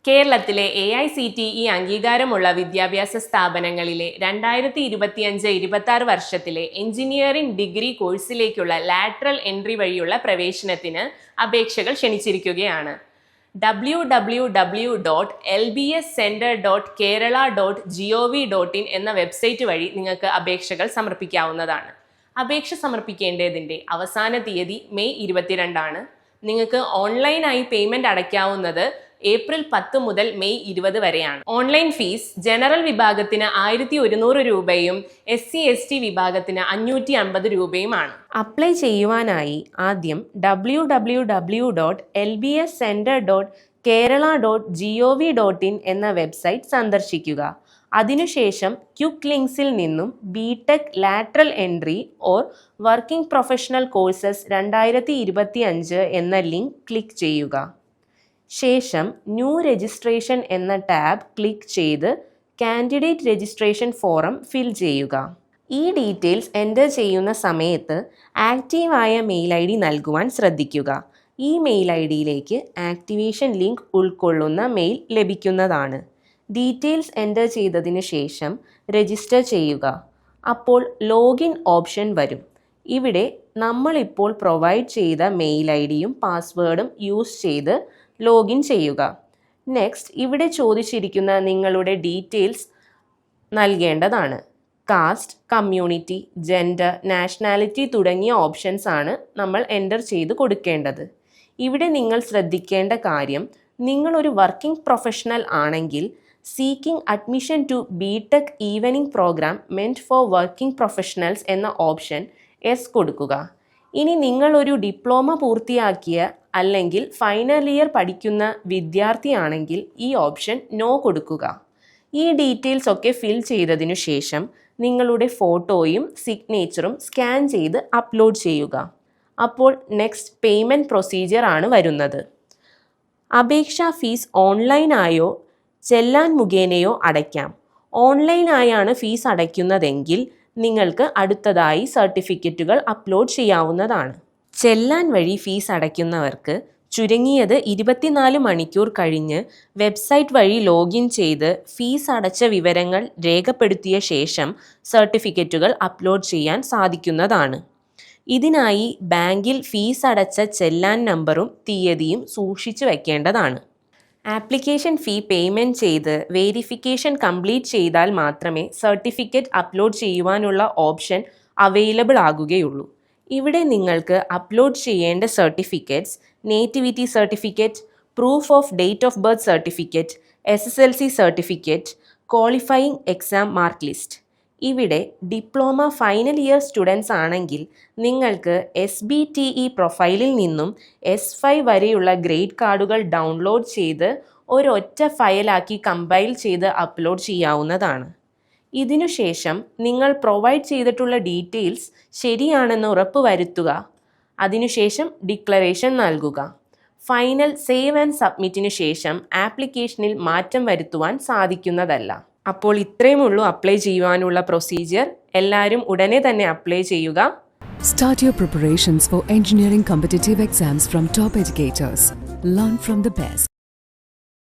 കേരളത്തിലെ AICTE അംഗീകാരമുള്ള വിദ്യാഭ്യാസ സ്ഥാപനങ്ങളിലെ 2025-26 വർഷത്തിലെ എഞ്ചിനീയറിംഗ് ഡിഗ്രി കോഴ്സിലേക്കുള്ള ലാറ്ററൽ എൻട്രി വഴിയുള്ള പ്രവേശനത്തിന് അപേക്ഷകൾ ക്ഷണിച്ചിരിക്കുകയാണ്. www.lbscenter.kerala.gov.in എന്ന വെബ്സൈറ്റ് വഴി നിങ്ങൾക്ക് അപേക്ഷകൾ സമർപ്പിക്കാവുന്നതാണ്. അപേക്ഷ സമർപ്പിക്കേണ്ടതിൻ്റെ അവസാന തീയതി മെയ് 22 ആണ്. നിങ്ങൾക്ക് ഓൺലൈനായി പേയ്മെന്റ് അടയ്ക്കാവുന്നത് ഏപ്രിൽ 10 മുതൽ മെയ് 20 വരെയാണ്. ഓൺലൈൻ ഫീസ് ജനറൽ വിഭാഗത്തിന് 1100 രൂപയും SC/ST വിഭാഗത്തിന് 550 രൂപയുമാണ്. അപ്ലൈ ചെയ്യുവാനായി ആദ്യം www.lbscenter.kerala.gov.in എന്ന വെബ്സൈറ്റ് സന്ദർശിക്കുക. അതിനുശേഷം ക്വിക്ക് ലിങ്ക്സിൽ നിന്നും BTech lateral entry or working professional courses 2025 എന്ന ലിങ്ക് ക്ലിക്ക് ചെയ്യുക. ശേഷം ന്യൂ രജിസ്ട്രേഷൻ എന്ന ടാബ് ക്ലിക്ക് ചെയ്ത് കാൻഡിഡേറ്റ് രജിസ്ട്രേഷൻ ഫോറം ഫിൽ ചെയ്യുക. ഈ ഡീറ്റെയിൽസ് എൻ്റർ ചെയ്യുന്ന സമയത്ത് ആക്റ്റീവായ മെയിൽ ID നൽകുവാൻ ശ്രദ്ധിക്കുക. ഈ മെയിൽ IDയിലേക്ക് ആക്ടിവേഷൻ ലിങ്ക് ഉൾക്കൊള്ളുന്ന മെയിൽ ലഭിക്കുന്നതാണ്. ഡീറ്റെയിൽസ് എൻ്റർ ചെയ്തതിന് ശേഷം രജിസ്റ്റർ ചെയ്യുക. അപ്പോൾ ലോഗിൻ ഓപ്ഷൻ വരും. ഇവിടെ നമ്മളിപ്പോൾ പ്രൊവൈഡ് ചെയ്ത മെയിൽ IDയും പാസ്വേഡും യൂസ് ചെയ്ത് ലോഗിൻ ചെയ്യുക. നെക്സ്റ്റ് ഇവിടെ ചോദിച്ചിരിക്കുന്ന നിങ്ങളുടെ ഡീറ്റെയിൽസ് നൽകേണ്ടതാണ്. കാസ്റ്റ്, കമ്മ്യൂണിറ്റി, ജെൻഡർ, നാഷണാലിറ്റി തുടങ്ങിയ ഓപ്ഷൻസ് ആണ് നമ്മൾ എൻ്റർ ചെയ്ത് കൊടുക്കേണ്ടത്. ഇവിടെ നിങ്ങൾ ശ്രദ്ധിക്കേണ്ട കാര്യം, നിങ്ങളൊരു വർക്കിംഗ് പ്രൊഫഷണൽ ആണെങ്കിൽ seeking admission to BTech evening programme meant for working professionals എന്ന ഓപ്ഷൻ യെസ് കൊടുക്കുക. ഇനി നിങ്ങളൊരു ഡിപ്ലോമ പൂർത്തിയാക്കിയ അല്ലെങ്കിൽ ഫൈനൽ ഇയർ പഠിക്കുന്ന വിദ്യാർത്ഥിയാണെങ്കിൽ ഈ ഓപ്ഷൻ നോ കൊടുക്കുക. ഈ ഡീറ്റെയിൽസ് ഒക്കെ ഫിൽ ചെയ്തതിനു ശേഷം നിങ്ങളുടെ ഫോട്ടോയും സിഗ്നേച്ചറും സ്കാൻ ചെയ്ത് അപ്ലോഡ് ചെയ്യുക. അപ്പോൾ നെക്സ്റ്റ് പേയ്മെൻറ്റ് പ്രൊസീജിയർ ആണ് വരുന്നത്. അപേക്ഷാ ഫീസ് ഓൺലൈനായോ ചെല്ലാൻ മുഖേനയോ അടയ്ക്കാം. ഓൺലൈനായാണ് ഫീസ് അടയ്ക്കുന്നതെങ്കിൽ നിങ്ങൾക്ക് അടുത്തതായി സർട്ടിഫിക്കറ്റുകൾ അപ്ലോഡ് ചെയ്യാവുന്നതാണ്. ചെല്ലാൻ വഴി ഫീസ് അടയ്ക്കുന്നവർക്ക് ചുരുങ്ങിയത് 24 മണിക്കൂർ കഴിഞ്ഞ് വെബ്സൈറ്റ് വഴി ലോഗിൻ ചെയ്ത് ഫീസ് അടച്ച വിവരങ്ങൾ രേഖപ്പെടുത്തിയ ശേഷം സർട്ടിഫിക്കറ്റുകൾ അപ്ലോഡ് ചെയ്യാൻ സാധിക്കുന്നതാണ്. ഇതിനായി ബാങ്കിൽ ഫീസ് അടച്ച ചെല്ലാൻ നമ്പറും തീയതിയും സൂക്ഷിച്ചു വയ്ക്കേണ്ടതാണ്. ആപ്ലിക്കേഷൻ ഫീ പേയ്മെൻറ്റ് ചെയ്ത് വെരിഫിക്കേഷൻ കംപ്ലീറ്റ് ചെയ്താൽ മാത്രമേ സർട്ടിഫിക്കറ്റ് അപ്ലോഡ് ചെയ്യുവാനുള്ള ഓപ്ഷൻ അവൈലബിൾ ആകുകയുള്ളൂ. ഇവിടെ നിങ്ങൾക്ക് അപ്ലോഡ് ചെയ്യേണ്ട certificates nativity certificate, proof of date of birth certificate, SSLC certificate, qualifying exam mark list. ഇവിടെ ഡിപ്ലോമ ഫൈനൽ ഇയർ സ്റ്റുഡൻസ് ആണെങ്കിൽ നിങ്ങൾക്ക് SBTE പ്രൊഫൈലിൽ നിന്നും S5 വരെയുള്ള ഗ്രേഡ് കാർഡുകൾ ഡൗൺലോഡ് ചെയ്ത് ഒരൊറ്റ ഫയലാക്കി കമ്പൈൽ ചെയ്ത് അപ്ലോഡ് ചെയ്യാവുന്നതാണ്. ഇതിനുശേഷം നിങ്ങൾ പ്രൊവൈഡ് ചെയ്തിട്ടുള്ള ഡീറ്റെയിൽസ് ശരിയാണെന്ന് ഉറപ്പ് വരുത്തുക. അതിനുശേഷം ഡിക്ലറേഷൻ നൽകുക. ഫൈനൽ സേവ് ആൻഡ് സബ്മിറ്റിനു ശേഷം ആപ്ലിക്കേഷനിൽ മാറ്റം വരുത്തുവാൻ സാധിക്കുന്നതല്ല. അപ്പോൾ ഇത്രയുമുള്ളൂ അപ്ലൈ ചെയ്യുവാനുള്ള പ്രൊസീജിയർ. എല്ലാവരും ഉടനെ തന്നെ അപ്ലൈ ചെയ്യുക. Start your preparations for engineering competitive exams from top educators. Learn from the best.